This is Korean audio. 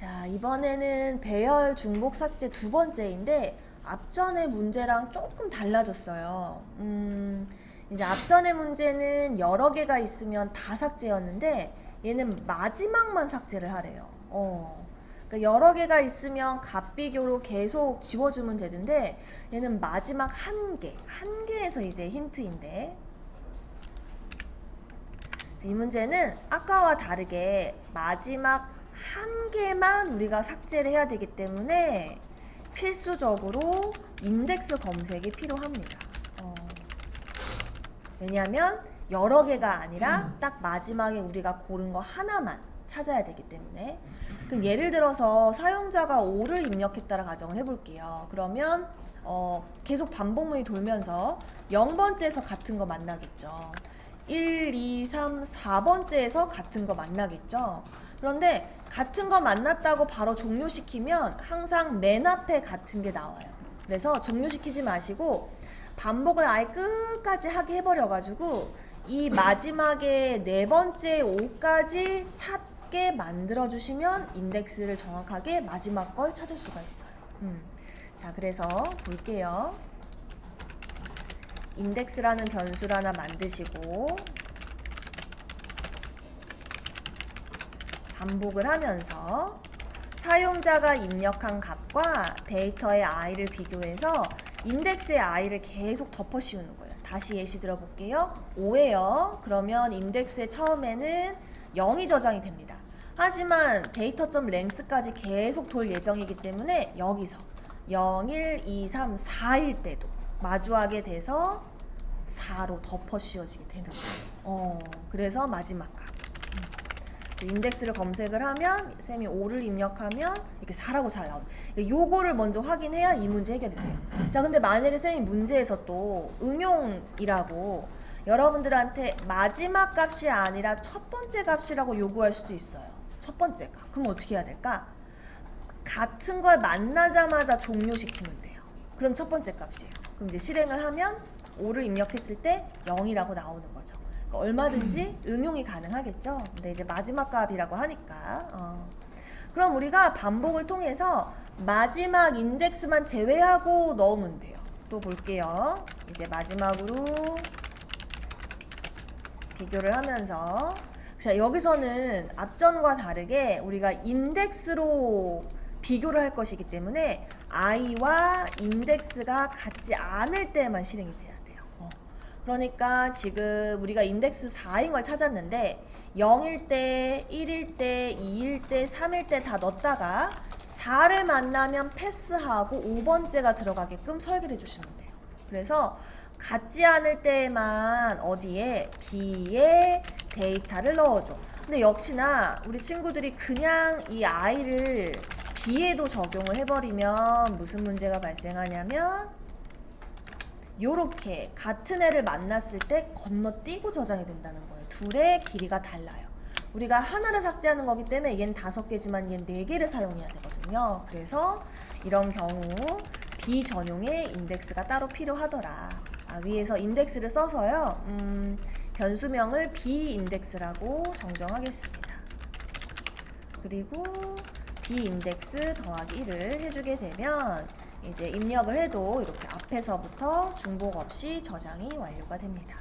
자, 이번에는 배열 중복 삭제 두 번째인데 앞전의 문제랑 조금 달라졌어요. 이제 앞전의 문제는 여러 개가 있으면 다 삭제였는데 얘는 마지막만 삭제를 하래요. 그러니까 여러 개가 있으면 값비교로 계속 지워주면 되는데 얘는 마지막 한 개에서 이제 힌트인데 이 문제는 아까와 다르게 마지막 한 개만 우리가 삭제를 해야 되기 때문에 필수적으로 인덱스 검색이 필요합니다. 왜냐하면 여러 개가 아니라 딱 마지막에 우리가 고른 거 하나만 찾아야 되기 때문에. 그럼 예를 들어서 사용자가 5를 입력했다라 가정을 해볼게요. 그러면 계속 반복문이 돌면서 0번째에서 같은 거 만나겠죠. 1, 2, 3, 4번째에서 같은 거 만나겠죠. 그런데 같은 거 만났다고 바로 종료시키면 항상 맨 앞에 같은 게 나와요. 그래서 종료시키지 마시고 반복을 아예 끝까지 하게 해버려가지고 이 마지막에 네 번째 5까지 찾게 만들어주시면 인덱스를 정확하게 마지막 걸 찾을 수가 있어요. 자, 그래서 볼게요. 인덱스라는 변수를 하나 만드시고 반복을 하면서 사용자가 입력한 값과 데이터의 i를 비교해서 인덱스의 i를 계속 덮어 씌우는 거예요. 다시 예시 들어볼게요. 5예요. 그러면 인덱스의 처음에는 0이 저장이 됩니다. 하지만 데이터.length까지 계속 돌 예정이기 때문에 여기서 0, 1, 2, 3, 4일 때도 마주하게 돼서 4로 덮어 씌워지게 되는 거예요. 그래서 마지막 값. 인덱스를 검색을 하면 쌤이 5를 입력하면 이렇게 4라고 잘 나오는. 요거를 먼저 확인해야 이 문제 해결이 돼요. 자, 근데 만약에 쌤이 문제에서 또 응용이라고 여러분들한테 마지막 값이 아니라 첫 번째 값이라고 요구할 수도 있어요. 첫 번째 값. 그럼 어떻게 해야 될까? 같은 걸 만나자마자 종료시키면 돼요. 그럼 첫 번째 값이에요. 그럼 이제 실행을 하면 5를 입력했을 때 0이라고 나오는 거죠. 그러니까 얼마든지 응용이 가능하겠죠. 근데 이제 마지막 값이라고 하니까 그럼 우리가 반복을 통해서 마지막 인덱스만 제외하고 넣으면 돼요. 또 볼게요. 이제 마지막으로 비교를 하면서 자, 여기서는 앞전과 다르게 우리가 인덱스로 비교를 할 것이기 때문에 i와 인덱스가 같지 않을 때만 실행이 돼야 돼요. 그러니까 지금 우리가 인덱스 4인 걸 찾았는데 0일 때, 1일 때, 2일 때, 3일 때 다 넣었다가 4를 만나면 패스하고 5번째가 들어가게끔 설계를 해주시면 돼요. 그래서 같지 않을 때만 어디에 B에 데이터를 넣어줘. 근데 역시나 우리 친구들이 그냥 이 i를 B에도 적용을 해버리면 무슨 문제가 발생하냐면 요렇게 같은 애를 만났을 때 건너뛰고 저장이 된다는 거예요. 둘의 길이가 달라요. 우리가 하나를 삭제하는 거기 때문에 얘는 5개지만 얘는 4개를 사용해야 되거든요. 그래서 이런 경우 B 전용의 인덱스가 따로 필요하더라. 위에서 인덱스를 써서요. 변수명을 B 인덱스라고 정정하겠습니다. 그리고 B 인덱스 더하기 1을 해주게 되면 이제 입력을 해도 이렇게 앞에서부터 중복 없이 저장이 완료가 됩니다.